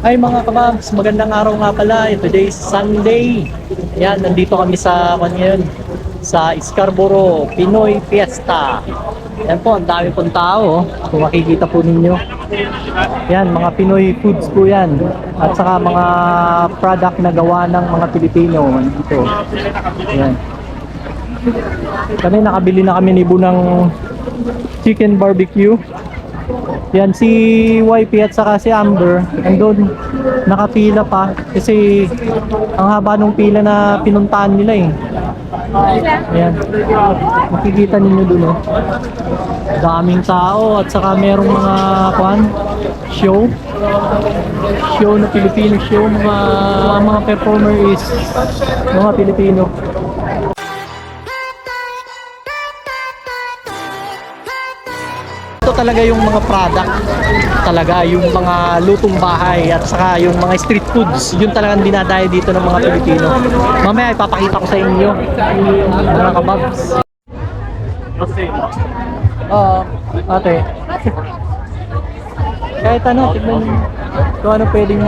Ay mga kababs, magandang araw nga pala. Today is Sunday. Yan, nandito kami sa ngayon sa Scarborough Pinoy Fiesta. Yan po, ang dami pong tao. Kung makikita po ninyo. Yan, mga Pinoy foods po yan. At saka mga product na gawa ng mga Pilipino. Dito. Yan. Kami nakabili na kami ni Bunang chicken barbecue. Yan si YP at saka si Amber andun nakapila pa kasi ang haba nung pila na pinuntahan nila eh. Ayan, makikita ninyo dun oh. Daming tao at saka merong mga show na Filipino show, mga performer is mga Pilipino. Ito talaga yung mga product, talaga yung mga lutong bahay at saka yung mga street foods, yun talagang dinadayo dito ng mga Pilipino. Mamaya ipapakita ko sa inyo mga kababs. Oo, ate. Kahit ano, tignan kung ano pwedeng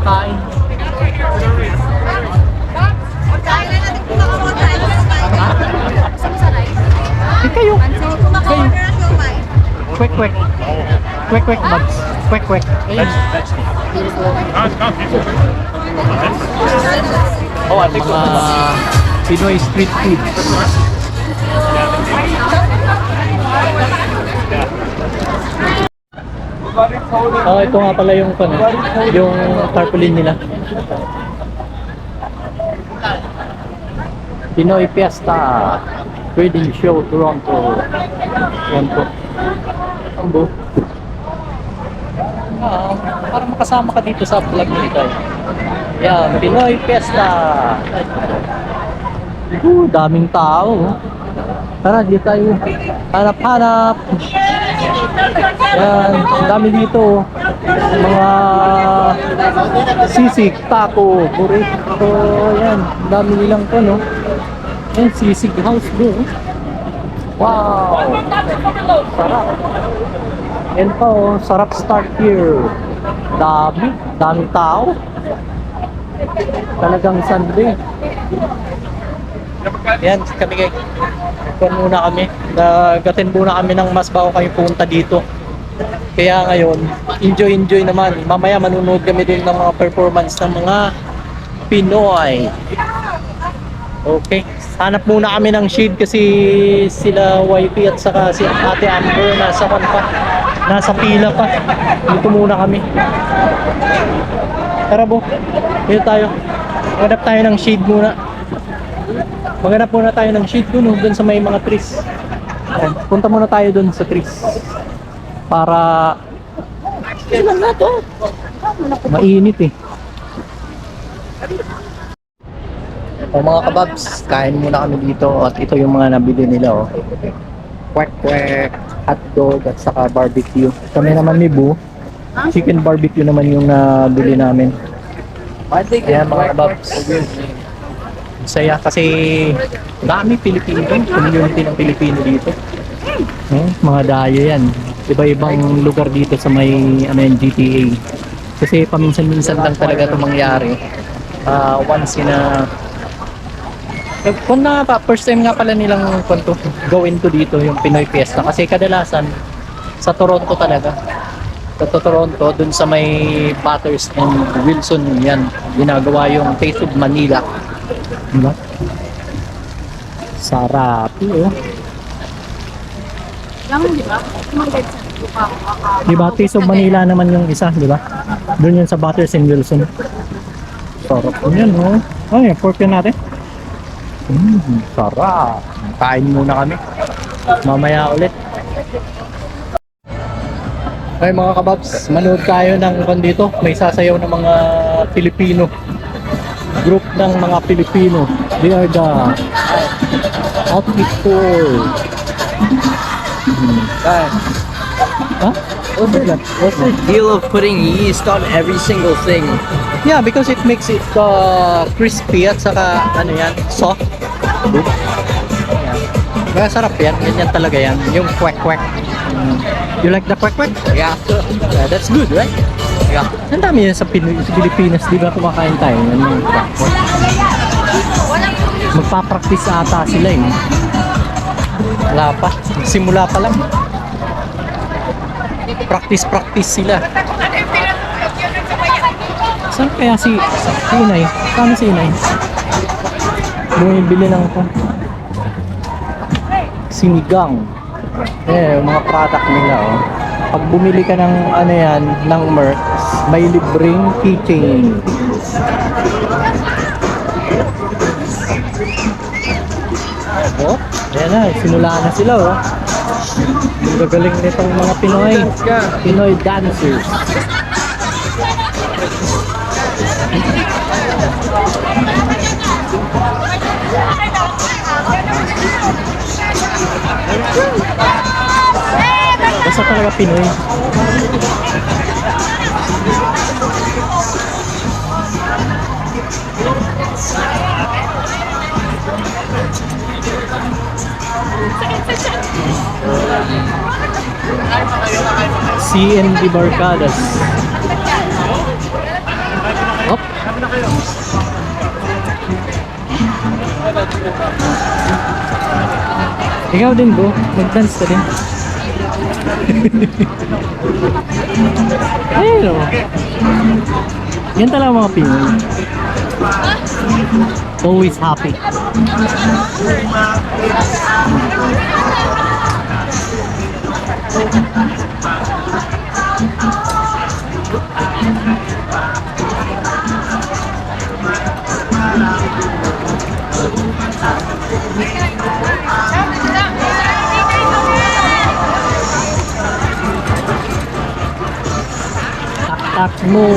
makain. Kayo. Quick. Babs. Quick. Oh, at mga Pinoy street food. Oh, ito nga pala yung tarpaulin nila. Pinoy Fiesta Wedding Show Toronto. Yan po. Ambo. Para makasama ka dito sa vlog nito. Yan, Pinoy Fiesta. Daming tao. Tara, dito tayo. Hanap. Yan, dami dito. Mga sisig, taco, burrito. Yan, dami nilang no. Yan, sisig house bro. Wow! Sarap. Yan pa oh, sarap start here. Daming tao. Talagang Sunday. Yan, kami guys. Muna kami. Nagatin muna kami ng mas bago kami pumunta dito. Kaya ngayon, enjoy naman. Mamaya manunood kami din ng mga performance ng mga Pinoy. Okay. Hanap muna kami ng shade kasi sila YP at saka si Ate Amber nasa pila pa. Dito muna kami. Tara bo. Dito tayo. Maghanap tayo ng shade muna. Maghanap muna tayo ng shade dun sa may mga trees. Ayan. Punta muna tayo dun sa trees. Para mainit eh. O mga kababs, kain muna kami dito at ito yung mga nabili nila oh. Kwek, hotdog at saka barbecue. Kami naman ni Bu, chicken barbecue naman yung nabili namin. Ayan mga kababs. Saya kasi dami Pilipino, community ng Pilipino dito. Mga dayo yan. Iba-ibang lugar dito sa may GTA. Kasi paminsan-minsan lang talaga ito mangyari. Once in a first time nga pala nilang gawin to dito yung Pinoy Fiesta kasi kadalasan sa Toronto talaga. Sa Toronto dun sa may Bathurst and Wilson yan ginagawa yung Taste of Manila. Diba? Sarap oh. Diba? Taste of Manila naman yung isa, diba? Doon yun sa Bathurst and Wilson. Sarap yun oh. Ay, pork yun natin. Sarap. Kain muna kami. Mamaya ulit. Ay mga kababs, manood tayo ng dito. May sasayaw ng mga Pilipino. Group ng mga Pilipino. They are the outfit tour. Huh? What's the deal of putting yeast on every single thing? Yeah, because it makes it crispy at saka soft. Kaya sarap yan. Ganyan talaga yan. Yung kwek-kwek. You like the kwek-kwek? Yeah. Yeah, that's good, right? Yeah. Ang dami yan sa Pilipinas, di ba kumakain tayo? Ano yung kwek-kwek? Magpa-practice ata sila eh. Wala pa. Simula pa lang. Practice sila. Saan kaya si Inay? Saan si Inay? Bumibili lang ito. Sinigang. Yung mga product nila, oh. Pag bumili ka ng ano yan, ng Merx, may libreng keychain. Oh, ayan na, sinulaan na sila, oh. Ang gagaling nitong mga Pinoy dancers. Basta talaga Pinoy. CND Barcadas. Hop. Ikaw din, bro. Mag-dance ka din. Ayun, oh. Yan talaga mga Pinoy. Always happy. Tak mo.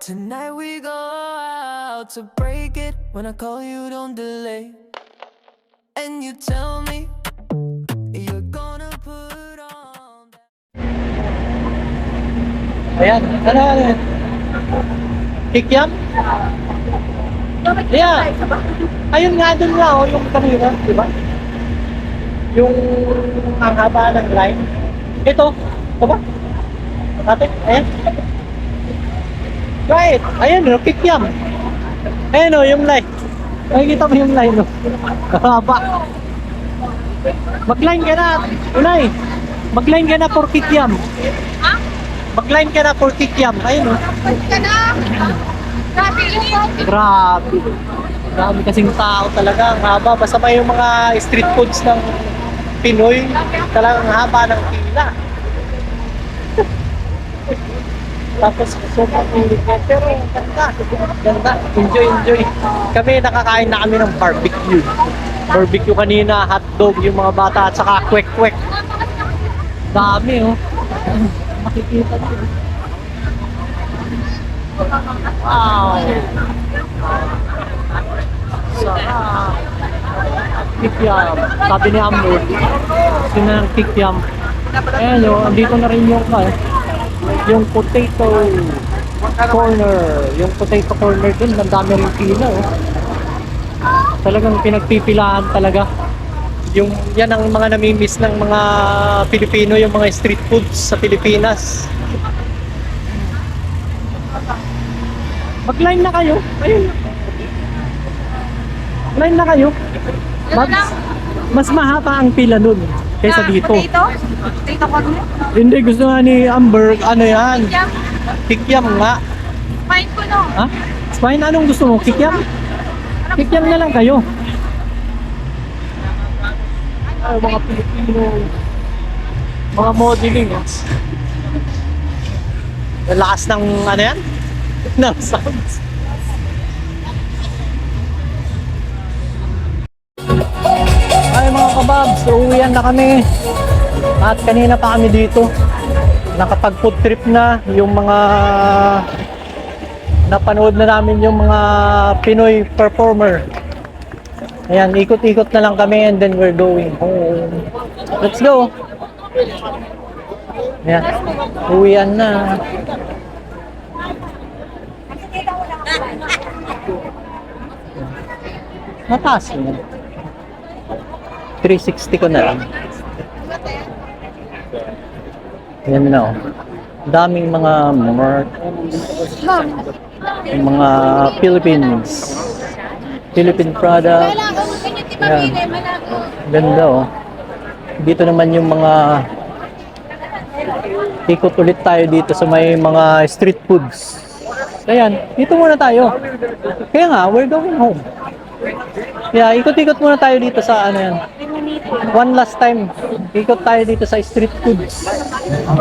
Tonight we go out to break it. When I call you, don't delay. And you tell me you're gonna put on. Ayan, ano? Kikiam? Yeah. Ayun nga dun nga, oh, yung kanina, di ba? Yung ang haba ng line. Ito ba? Ate, ayan. Right, ayan, no, kikiam. Ayan, oh, yung line. Nakikita mo yung line, no? Haba. Mag-line ka na, Unay. Mag-line ka na for kikiam. Mag-line ka na for kikiam. Ayun, no? Grabe. Grabe kasing tao talaga. Ang haba. Basta may yung mga street foods ng Pinoy. Talagang haba ng pila. Tapos sobrang init niya. Pero ganda. Ganda. Enjoy. Kami nakakain na kami ng barbecue. Barbecue kanina, hotdog, yung mga bata at saka kwek-kwek. Dami, oh. Makikita niyo. Wow! Sarap! Kikiam. Sabi ni Amno, sino ng kikiam? Ayan o, andito na rin yung potato corner. Yung potato corner din, ang dami rin pila. Oh. Talagang pinagpipilaan talaga. Yung yan ang mga namimiss ng mga Pilipino, yung mga street foods sa Pilipinas. Mag-line na kayo. Ayun. Line na kayo. Mas mahaba ang pila nun kaysa dito. Dito ko rin. Hindi, gusto nga ni Amber, ano yan? Kikiam nga. Fine ko no. Ha? Fine, anong gusto mo? Kikiam? Kikiam na lang kayo. Ay, mga Pilipino. Mga modeling. Ang lakas ng ano yan? Ng sounds. Ay mga kababs, uuwian na kami. At kanina pa kami dito. Nakapag food trip na yung mga napanood na namin yung mga Pinoy performer. Ayan, ikot-ikot na lang kami and then we're going home. Let's go! Ayan, uwian na. Mataas yun. 360 ko na lang. Ayan na oh. Daming mga yung mga Philippines. Philippine product. Ayan. Ganda oh. Dito naman yung mga ikot ulit tayo dito sa may mga street foods. Ayan, dito muna tayo. Kaya nga, we're going home. Yeah, ikot-ikot muna tayo dito sa ano yan. One last time, ikot tayo dito sa street foods.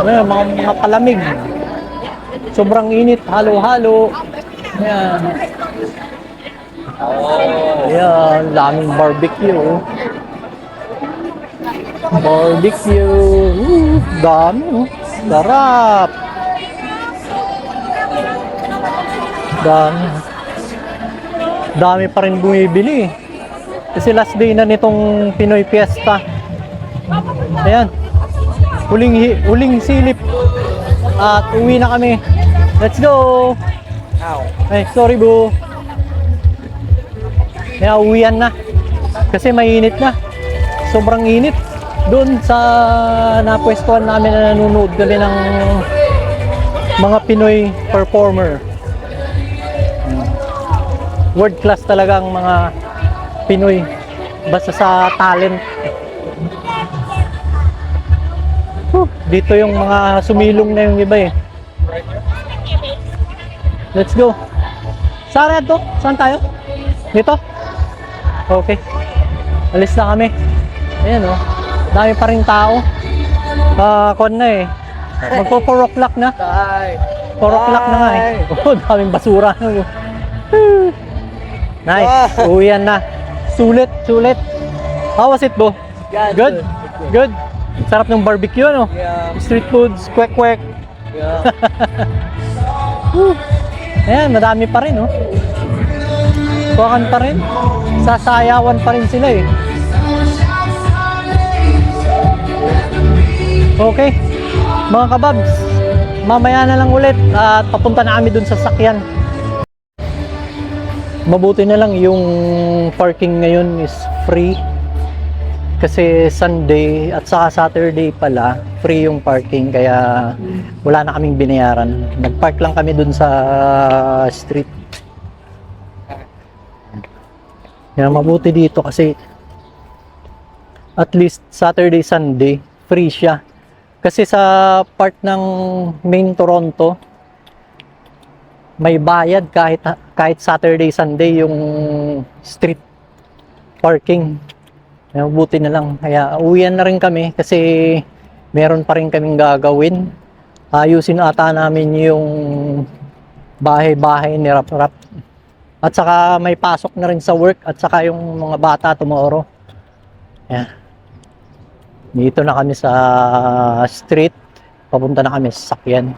Ayan, mga palamig. Sobrang init, halo-halo. Ayan. Ayan, daming barbecue. Barbecue. Dami oh. Sarap. Dami. Dami pa rin bumibili. Kasi last day na nitong Pinoy Fiesta. Ayan. Huling silip. At uwi na kami. Let's go. Ay, sorry boo. Kaya uwian na. Kasi mainit na. Sobrang init. Doon sa napwestuhan namin na nanonood kami ng mga Pinoy performer. World class talaga ang mga Pinoy basta sa talent. Dito yung mga sumilong na yung iba eh. Let's go. Saan to? Saan tayo? Dito? Okay. Alis na kami. Ayan oh. Dami pa rin tao. Kon na eh. Magpo 4 o'clock na. 4 o'clock na nga eh. Oh, daming basura. Nice. Uwian na. Sulit. How was it, Bo? Yeah, Good? Good? Sarap ng barbecue, no? Yeah. Street foods, kwek-kwek. Yeah. Ayan, madami pa rin, no? Kuwakan pa rin. Sasayawan pa rin sila, eh. Okay. Mga kababs, mamaya na lang ulit at papunta na kami dun sa sakyan. Mabuti na lang yung parking ngayon is free kasi Sunday at saka Saturday pala free yung parking kaya wala na kaming binayaran. Nagpark lang kami dun sa street. Kaya mabuti dito kasi at least Saturday, Sunday free siya. Kasi sa part ng main Toronto may bayad kahit Saturday, Sunday yung street parking. Kaya buti na lang. Kaya uwian na rin kami kasi meron pa rin kaming gagawin. Ayusin ata namin yung bahay-bahay ni Rap-Rap. At saka may pasok na rin sa work at saka yung mga bata tomorrow. Kaya dito na kami sa street. Papunta na kami sa sakyan.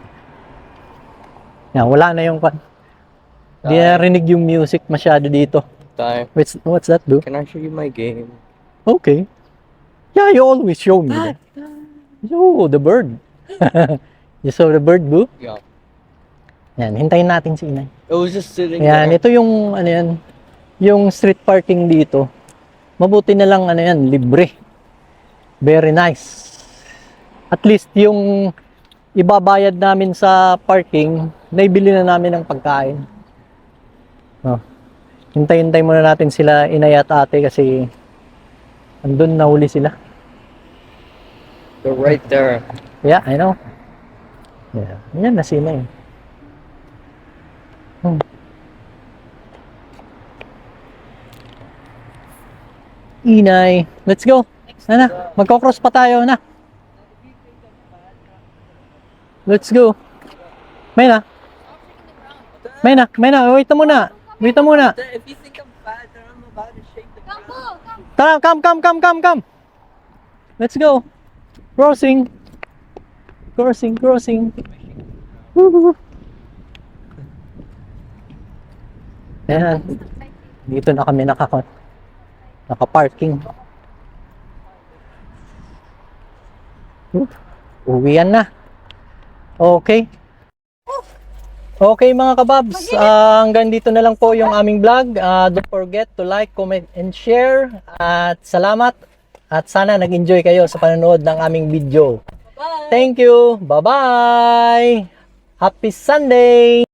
Yan, wala na yung hindi na rinig yung music masyado dito. Time. What's that, bro? Can I show you my game? Okay. Yeah, you always show me. That. Yo, the bird. You saw the bird, bro? Yeah. Yan, hintayin natin si Inay. It was just sitting Yan, there. ito yung ano yan, yung street parking dito. Mabuti na lang ano yan, libre. Very nice. At least yung ibabayad namin sa parking, naibili na namin ng pagkain. Oh. Hintay-hintay muna natin sila inay at ate kasi andun nahuli sila. They're right there. Yeah, I know. Yeah. Yan na sila eh. Inay, let's go. Na, magko-cross pa tayo na. Let's go. May na. Wait na muna. If you think I'm fat, then I'm about to shake the ground. Tara, come. Let's go. Crossing. Woo. Ayan. Dito na kami naka-parking. Uwian na. Okay. Okay mga kababs, hanggang dito na lang po yung aming vlog. Don't forget to like, comment, and share. At salamat. At sana nag-enjoy kayo sa panonood ng aming video. Thank you. Bye-bye. Happy Sunday.